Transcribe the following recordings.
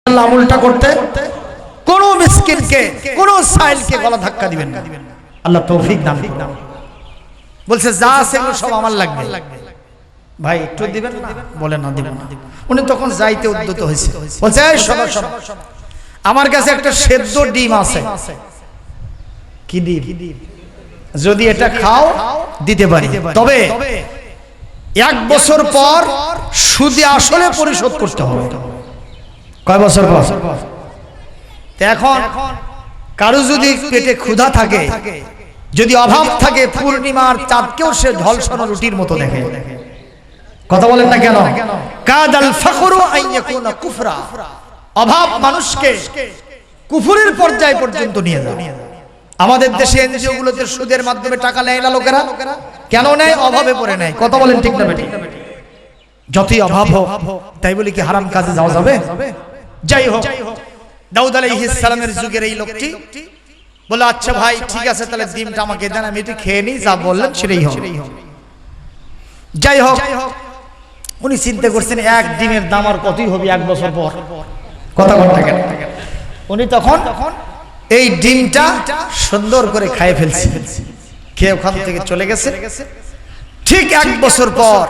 আমলটা করতে কোনো মিসকিনকে কোনো সাইলকে গলা ধাক্কা দিবেন না। আল্লাহ তৌফিক দান করুন। বলছে যা আছে সব আমার লাগবে, ভাই একটু দিবেন না? বলে না দিব না। উনি তখন যাইতে উদ্যত হয়েছে, বলছে এই শোনো শোনো, আমার কাছে একটা সেদ্ধ ডিম আছে। কি ডিম? যদি এটা খাও দিতে পারি, তবে 1 বছর পর সুদে আসলে পরিশোধ করতে হবে। কয় বছর পর? এখন কারো যদি পেটে ক্ষুধা থাকে, যদি অভাব থাকে, পূর্ণিমার চাঁদকেও সে ঝলসানো রুটির মতো দেখে। কথা বলেন না কেন? কাদাল ফাকরু আন ইয়াকুনা কুফরা, অভাব মানুষকে কুফরের পর্যায় পর্যন্ত নিয়ে যায়। আমাদের দেশে এনজিও গুলোতে সুদের মাধ্যমে টাকা নেয় না লোকেরা, কেন নেয়? অভাবে পড়ে নেয়। কথা বলেন ঠিক না বেঠিক? যতই অভাব হোক, তাই বলি কি হারাম কাজে যাওয়া যাবে? যাই হোক, দাউদ আলাইহিস সালামের যুগের এই লোকটি বলে আচ্ছা ভাই ঠিক আছে, তাহলে ডিমটা আমাকে দেন, আমি একটু খেয়ে নিই, যা বললেন সেটাই হবে। যাই হোক, উনি চিন্তা করছেন এক ডিমের দাম আর কতই হবে 1 বছর পর। কথা বলতে গেল উনি তখন এই ডিমটা সুন্দর করে খাইয়ে ফেলছে, খেয়ে ওখান থেকে চলে গেছে। ঠিক 1 বছর পর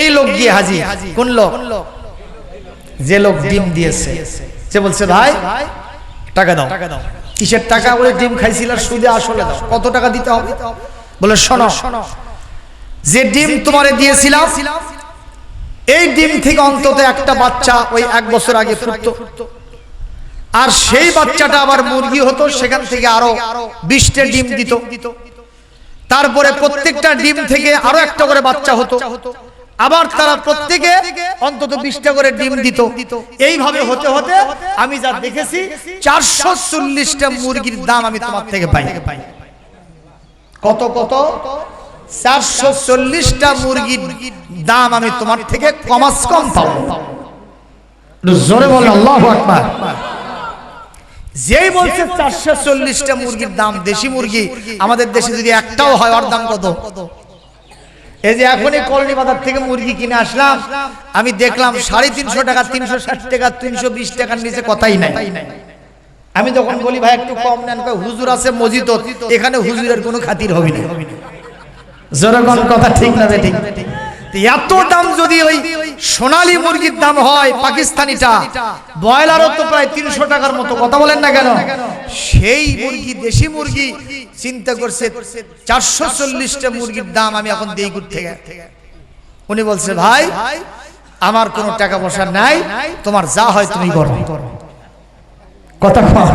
এই লোক গিয়ে হাজির। কোন লোক? যে লোক ডিম দিয়েছে। সে বলছে ভাই টাকা দাও। কিসের টাকা? বলে ডিম খাইছিল আর সুদে আসলে দাও। কত টাকা দিতে হবে? বলে শোনো, যে ডিম তোমারে দিয়েছিলাম এই ডিম থেকে অন্তত একটা বাচ্চা ওই 1 বছর আগে ফুটতো, আর সেই বাচ্চাটা আবার মুরগি হতো, সেখান থেকে আরো 20টা ডিম দিত, তারপরে প্রত্যেকটা ডিম থেকে আরো একটা করে বাচ্চা হতো, আবার তারা প্রত্যেকে অন্তত 20টা করে ডিম দিত। এইভাবে হতে হতে আমি যা দেখেছি 440টা মুরগির দাম আমি তোমার থেকে পাই। কত কত? 440টা মুরগির দাম আমি তোমার থেকে কমাস কম পাবো। জোরে বল আল্লাহু আকবার। যেই বলছে 440টা মুরগির দাম, দেশি মুরগি আমাদের দেশে যদি একটাও হয় ওর দাম কত? এই যে এখনই কলোনি বাজার থেকে মুরগি কিনে আসলাম, আমি দেখলাম 350 টাকা, 360 টাকা, 320 টাকার নিচে কথাই নাই। আমি যখন বলি ভাই একটু কম নেন, হুজুর আছে মসজিদ, এখানে হুজুরের কোনো খাতির হবে না। জনগণ কথা ঠিক না বেঠিক? এত দাম যদি ওই সোনালী মুরগির দাম হয়, পাকিস্তানিটা ব্রয়লারও তো প্রায় 300 টাকার মতো। কথা বলেন না কেন? সেই মুরগি, দেশি মুরগি চিন্তা করছে 440টা মুরগির দাম আমি এখন দেই কোথা থেকে? উনি বলছে ভাই আমার কোনো টাকা পয়সা নাই, তোমার যা হয় তুমি করো। কথা কম।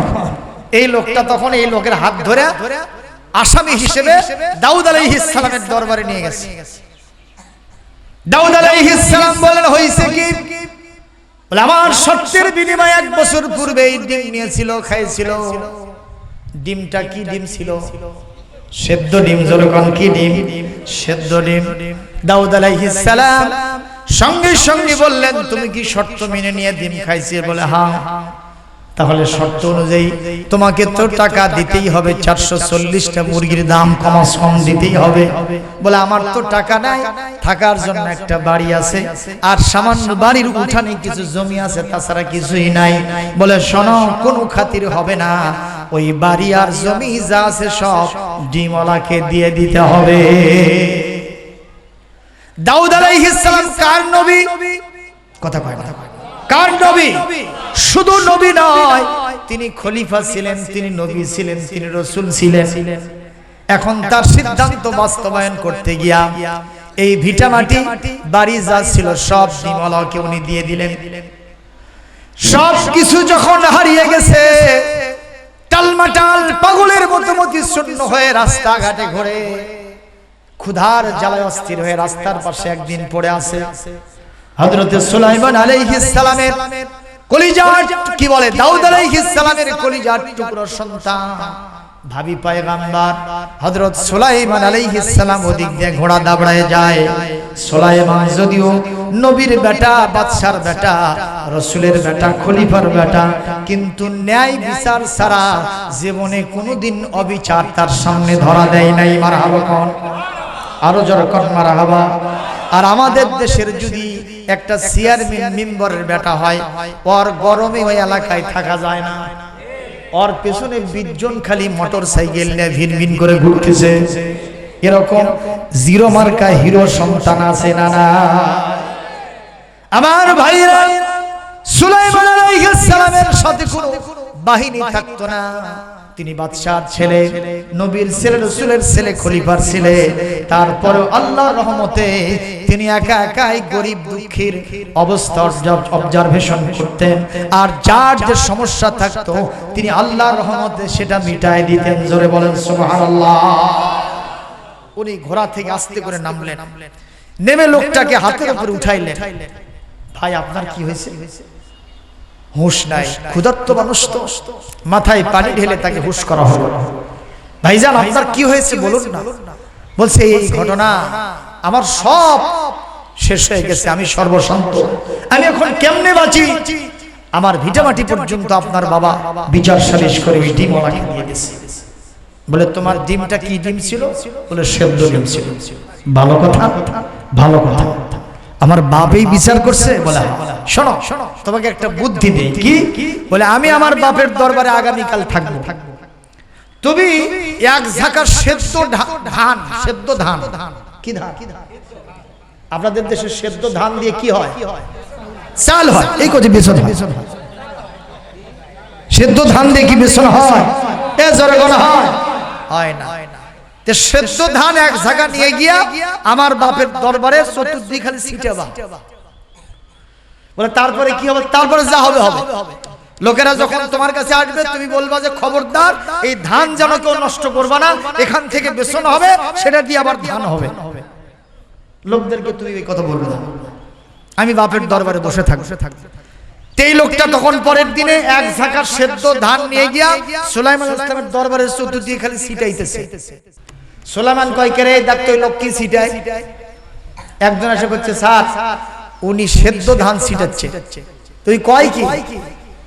এই লোকটা তখন এই লোকের হাত ধরে আসামি হিসেবে দাউদ আলাইহিস সালামের দরবারে নিয়ে গেছে। দাউদ আলাইহিস সালাম বলেন হইছে কি? বলে আমার সত্যের বিনিময়ে 1 বছর পূর্বে এই ডিম নিয়েছিল, খাইছিল। ডিমটা কি ডিম ছিল? সেদ্ধ ডিম। যখন কি ডিম? সেদ্ধ ডিম। দাউদ আলাইহিস সালাম সঙ্গে সঙ্গে বললেন তুমি কি শর্ত মেনে নিয়ে ডিম খাইছে? বলে হ্যাঁ। তাহলে শর্ত অনুযায়ী তোমাকে তো টাকা দিতেই হবে, 440টা মুরগির দাম কমাস কম দিতেই হবে। বলে আমার তো টাকা নাই, থাকার জন্য একটা বাড়ি আছে আর সামান্য বাড়ির উঠানে কিছু জমি আছে, তাছাড়া কিছুই নাই। বলে শোনো, কোনো খাতির হবে না, ওই বাড়ি আর জমি যা আছে সব ডিমওয়ালাকে দিয়ে দিতে হবে। দাউদ আলাইহিস সালাম কার নবী? কথা কয় না? কার নবী? শুধু নবী নয়, তিনি খলিফা ছিলেন, তিনি নবী ছিলেন, তিনি রাসূল ছিলেন। এখন তার সিদ্ধান্ত বাস্তবায়ন করতে গিয়া এই ভিটামাটি বাড়ি যা ছিল সব ডিমওয়ালাকে উনি দিয়ে দিলেন। সব কিছু যখন হারিয়ে গেছে, টালমাটাল পাগলের মতো মতি শূন্য হয়ে রাস্তাঘাটে ঘুরে ক্ষুধার জ্বালায় অস্থির হয়ে রাস্তার পাশে একদিন পড়ে আছে হযরতে সুলাইমান আলাইহিস সালামের কলিজার, কি বলে, দাউদ আলাইহিস সালামের কলিজার টুকরো সন্তান ভাবি পয়গম্বর হযরত সুলাইমান আলাইহিস সালাম ওদিক দিয়ে ঘোড়া দাবড়ায় যায়। সুলাইমান যদিও নবীর বেটা, বাদশার বেটা, রাসূলের বেটা, খলিফার বেটা, কিন্তু ন্যায় বিচার ছাড়া জীবনে কোনোদিন অবিচার তার সামনে ধরা দেয় নাই। মারহাবা কোন? আরো জোরে কোন মারহাবা। আর আমাদের দেশের যদি একটা চেয়ারম্যান মেম্বারের বেটা হয়, ওর গরমে ওই এলাকায় থাকা যায় না। ওর পেছনে 20 জন খালি মোটর সাইকেল নিয়ে ভিন ভিন করে ঘুরতেছে। এরকম জিরো মার্কা হিরো সন্তান আছে না না? আমার ভাইরা, সুলাইমান আলাইহিস সালামের সাথে কোনো বাহিনী থাকতো না। তিনি বাদশার ছেলে, নবীর ছেলে, রাসূলের ছেলে, খলিফার ছেলে। তারপরে আল্লাহর রহমতে তিনি একা একাই গরিব দুঃখীর অবস্থা অবজারভেশন করতেন। আর যার যে সমস্যা থাকতো তিনি আল্লাহর রহমতে সেটা মিটাই দিতেন। জোরে বলেন সুবহানাল্লাহ। উনি ঘোড়া থেকে আস্তে করে নামলেন, নেমে লোকটাকে হাতের উপরে উঠাইলেন। ভাই আপনার কি হয়েছে? হুঁশ নাই, ক্ষুধার্ত মানুষ তো, মাথায় পানি ঢেলে তাকে হুঁশ করা হলো। ভাইজান আপনার কি হয়েছে বলুন না। বলছে এই ঘটনা, আমার সব শেষ হয়ে গেছে, আমি সর্বশান্ত, আমি এখন কেমনে বাঁচি? আমার ভিটামাটি পর্যন্ত আপনার বাবা বিচার সালিশ করে ওই ডিম ওনাকে দিয়ে গেছে। বলে তোমার ডিমটা কি ডিম ছিল? বলে সেদ্ধ ডিম ছিল। ভালো কথা, ভালো কথা। আমার বাপই বিচার করছে? বলে শোনো শোনো, তোমাকে একটা বুদ্ধি দেই। কি? বলে আমি আমার বাপের দরবারে আগামীকাল থাকবো। তুমি এক ঝাঁকা সেদ্ধ ধান, সেদ্ধ ধান, কি ধান? আপনাদের দেশে সেদ্ধ ধান দিয়ে কি হয়? চাল হয়। এই কথা বেসন হয়। সেদ্ধ ধান দিয়ে কি বেসন হয়? এ জোরে বলা হয় না। সেদ্ধ ধান এক জায়গা নিয়ে গিয়া আমার বাপের দরবারে চতুর্দিকে খালি ছিটাবা। বলে তারপরে কি হবে? তারপরে যা হবে হবে। লোকেরা যখন তোমার কাছে আসবে তুমি বলবা যে খবরদার এই ধান যেন কেউ নষ্ট করবা না, এখান থেকে বেসন হবে, সেটা দিয়ে আবার ধান হবে। লোকদেরকে তুমি এই কথা বলবে না, আমি বাপের দরবারে বসে থাকবো। এই লোকটা তখন পরের দিনে এক ঝাঁকা সেদ্ধ ধান নিয়ে গিয়া সুলাইমান আলাইহিস সালামের দরবারে চতুর্দিকে খালি ছিটাইতেছে। সুলাইমান কয় কে রে, দেখ তো লোক কি ছিটায়। একজন এসে বলছে স্যার উনি সেদ্ধ ধান ছিটাচ্ছে। তুই কয় কি?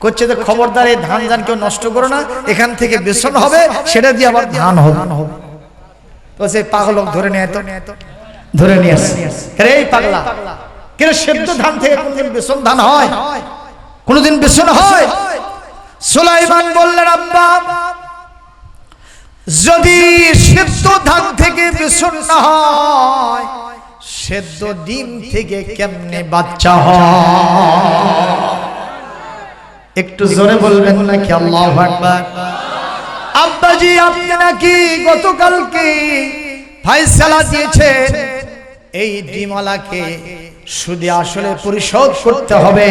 করছে যে খবরদার এই ধান জান কেউ নষ্ট করো না, এখান থেকে বেসন হবে, সেটা দিয়ে আবার ধান হবে। তো সে পাগল ধরে নিয়ে তো ধরে নিয়ে আসছে। রে পাগলা, কেন সেদ্ধ ধান থেকে কোনদিন বেসন ধান হয়? কোনদিন বেসন হয়? সুলাইমান বললেন আব্বা যদি সেদ্ধ ধান থেকে বেসন না হয়, সেদ্ধ ডিম থেকে কেমনে বাচ্চা হয়? একটু জোরে বলবেন নাকি আল্লাহু আকবার। আব্বাজি আপনি নাকি গতকালকে ফয়সালা দিয়েছেন এই ডিমওয়ালাকে সুদে আসলে পরিশোধ করতে হবে।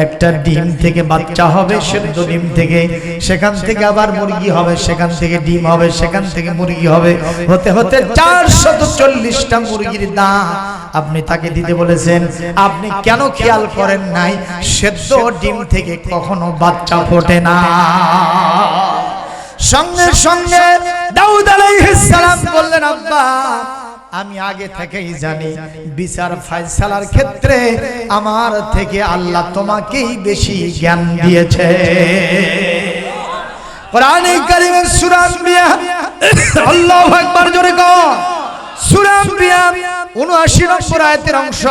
একটা ডিম থেকে বাচ্চা হবে, সেদ্ধ ডিম থেকে, সেখান থেকে আবার মুরগি হবে, সেখান থেকে ডিম হবে, সেখান থেকে মুরগি হবে, হতে হতে 440টা মুরগির দাম আপনি তাকে দিতে বলেছেন। আপনি কেন খেয়াল করেন নাই সেদ্ধ ডিম থেকে কখনো বাচ্চা ফোটে না? সঙ্গে সঙ্গে দাউদ আলাইহিস সালাম বললেন আব্বা আমি আগে থেকেই জানি বিচার ফয়সালার ক্ষেত্রে আমার থেকে আল্লাহ তোমাকেই বেশি জ্ঞান দিয়েছে। কোরআনে কারীমের সূরা আম্বিয়া, আল্লাহু আকবার জোরে কও, সূরা আম্বিয়া ৭৯ নম্বর আয়াতের অংশ।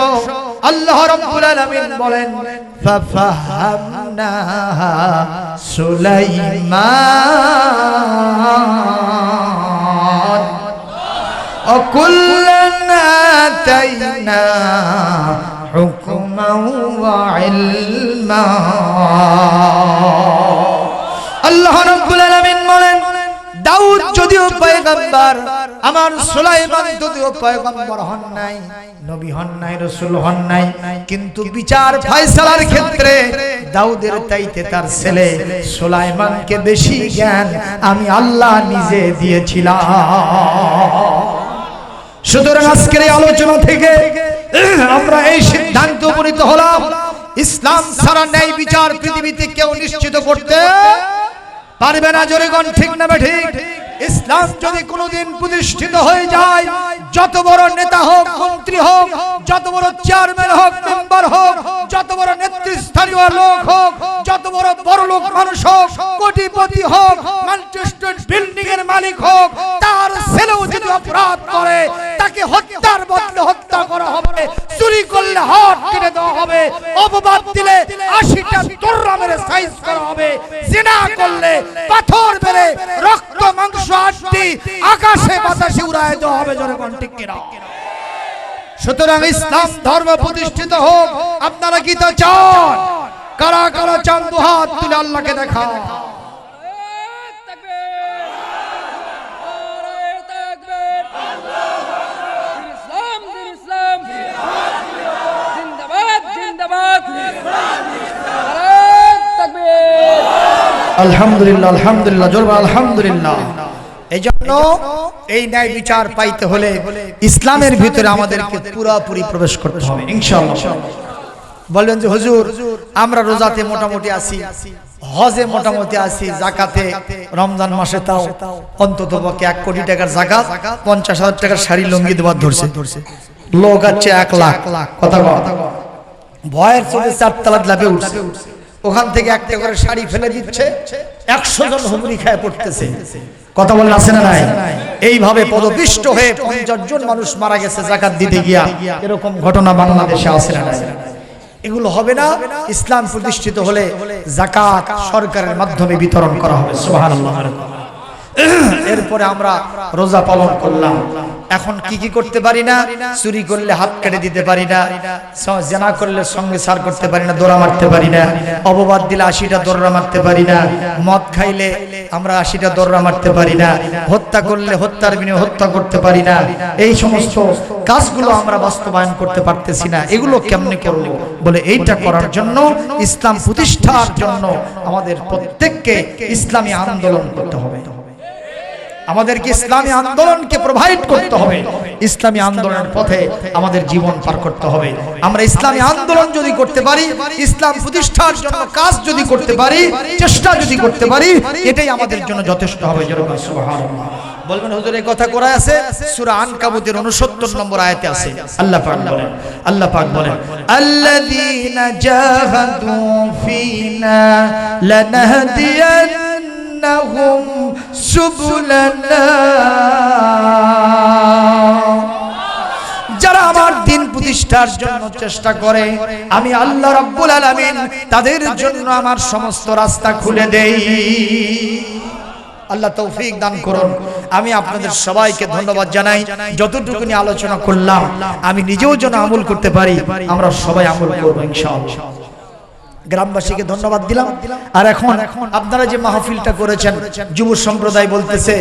আল্লাহ রাব্বুল আলামিন বলেন ফাফাহামনা সুলাইমান وَكُلًّا آتَيْنَا حُكْمًا وَعِلْمًا। আল্লাহ রাব্বুল আলামিন বলেন দাউদ যদিও পয়গম্বর, আমার সুলাইমান যদিও পয়গম্বর হন নাই, নবী হন নাই, রাসূল হন নাই, কিন্তু বিচার ফয়সালার ক্ষেত্রে দাউদের চাইতে তার ছেলে সুলাইমানকে বেশি জ্ঞান আমি আল্লাহ নিজে দিয়েছিলাম। সুতরাং আজকের এই আলোচনা থেকে আমরা এই সিদ্ধান্ত উপনীত হলাম, ইসলাম ছাড়া ন্যায় বিচার পৃথিবীতে কেউ নিশ্চিত করতে পারবে না। জোরে কোন ঠিক না ঠিক? ইসলাম যদি কোনোদিন প্রতিষ্ঠিত হয়ে যায়, যত বড় নেতা হোক, মন্ত্রী হোক, যত বড় চেয়ারম্যান হোক, মেম্বার হোক, যত বড় নেতৃস্থানীয় লোক হোক, যত বড় বড় লোক মানুষ হোক, কোটিপতি হোক, ম্যানচেস্টার বিল্ডিং এর মালিক হোক, তার ছেলেও যদি অপরাধ করে তাকে হত্যার বদলে হত্যা করা হবে। চুরি করলে হাত কেটে দেওয়া হবে, অপবাদ দিলে 80টা দররা মেরে সাইজ করা হবে, জিনা করলে পাথর মেরে রক্ত মাংস হাড্ডি আকাশে বাতাসে উড়ায় দেওয়া হবে। জনগণ ঠিক কিনা? সুতরাং ইসলাম ধর্ম প্রতিষ্ঠিত হোক। আপনারা কি তা চান? কারা কারা চান দুহাত তুলে আল্লাহকে দেখা। আলহামদুলিল্লাহ, আলহামদুলিল্লাহ, জোরবার আলহামদুলিল্লাহ। এই জন্য এই ন্যায় বিচার পাইতে হলে ইসলামের ভিতরে আমাদেরকে পুরোপুরি প্রবেশ করতে হবে ইনশাআল্লাহ। বলবেন যে হুজুর আমরা রোজাতে মোটামুটি আছি, হজে মোটামুটি আছি, জাকাতে রমজান মাসে তাও অন্তত পক্ষে 1 কোটি টাকার জাকাত, 50,000 টাকার শাড়ি লুঙ্গি দেওয়ার ধরছে, লোক আছে 1 লাখ। কথা ভয়ের চোখে 4 তলা লাফে উঠছে, ওখান থেকে একটা করে শাড়ি ফেলে দিচ্ছে, 100 জন হুমরি খায় পড়তেছে। কথা বলেন আছে না নাই? এইভাবে পদপিষ্ট হয়ে 50 জন মানুষ মারা গেছে জাকাত দিতে গিয়া। এরকম ঘটনা বাংলাদেশে আছে না নাই? এগুলো হবে না। ইসলাম প্রতিষ্ঠিত হলে যাকাত সরকারের মাধ্যমে বিতরণ করা হবে। সুবহানাল্লাহ। এরপরে আমরা রোজা পালন করলাম, এখন কি কি করতে পারি না? চুরি করলে হাত কেটে দিতে পারি না, জিনা করলে সঙ্গে সার করতে পারি না, দৌড়া মারতে পারি না, অপবাদ দিলে 80টা দৌড়া মারতে পারি না, মদ খাইলে আমরা 80টা দৌড়া মারতে পারি না, হত্যা করলে হত্যার বিনিময়ে হত্যা করতে পারি না। এই সমস্ত কাজগুলো আমরা বাস্তবায়ন করতে পারতেছি না। এগুলো কেমনে করব? বলে এইটা করার জন্য, ইসলাম প্রতিষ্ঠার জন্য আমাদের প্রত্যেককে ইসলামী আন্দোলন করতে হবে। আমাদেরকে ইসলামী আন্দোলনকে প্রোভাইড করতে হবে। ইসলামী আন্দোলনের পথে আমাদের জীবন পার করতে হবে। আমরা ইসলামী আন্দোলন যদি করতে পারি, ইসলাম প্রতিষ্ঠার জন্য কাজ যদি করতে পারি, চেষ্টা যদি করতে পারি, এটাই আমাদের জন্য যথেষ্ট হবে। সুবহানাল্লাহ। বলবেন হুজুর এই কথা কোরআনে আছে? সূরা আনকাবুতের 69 নম্বর আয়াতে আছে। আল্লাহ পাক বলেন আল্লাযীনা জাহাদু ফিনা লানাহদিয়ান্নাহুম সুবুলানা। যারা আমার দ্বীন প্রতিষ্ঠার জন্য চেষ্টা করে, আমি আল্লাহ রাব্বুল আলামিন তাদের জন্য আমার সমস্ত রাস্তা খুলে দেই। আল্লাহ তৌফিক দান করুন। আমি আপনাদের সবাইকে ধন্যবাদ জানাই। যতটুকুনি আলোচনা করলাম আমি নিজেও যেন আমল করতে পারি, আমরা সবাই আমল করব ইনশাআল্লাহ। গ্রামবাসীকে ধন্যবাদ দিলাম। আর এখন আপনারা যে মাহফিলটা করেছেন, যুব সম্প্রদায় বলতেছে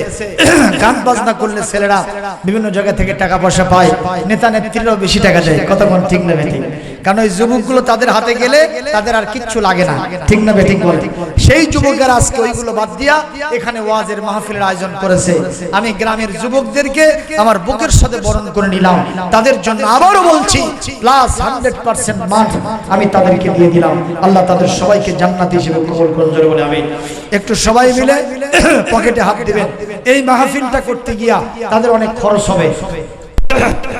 গান বাজনা করলে ছেলেরা বিভিন্ন জায়গা থেকে টাকা পয়সা পায়, নেতা নেত্রীরাও বেশি টাকা যায়। কথা বল ঠিক না বেঠিক? কারণ ওই যুবকগুলো তাদের হাতে গেলে তাদের আর কিচ্ছু লাগে না। ঠিক না বেঠিক বলে? সেই যুবকেরা আজকে ওইগুলো বাদ দিয়া এখানে ওয়াজের মাহফিলের আয়োজন করেছে। আমি গ্রামের যুবকদেরকে আমার বুকের সাথে বরণ করে নিলাম। তাদের জন্য আবারও বলছি প্লাস 100% মাঠ আমি তাদেরকে দিয়ে দিলাম। আল্লাহ তাদের সবাইকে জান্নাতি হিসেবে কবুল করুন। জোরে বলে আমিন। একটু সবাই মিলে পকেটে হাত দিবেন। এই মাহফিলটা করতে গিয়া তাদের অনেক খরচ হবে,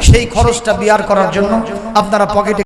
সেই খরচটা বিয়ার করার জন্য আপনারা পকেটে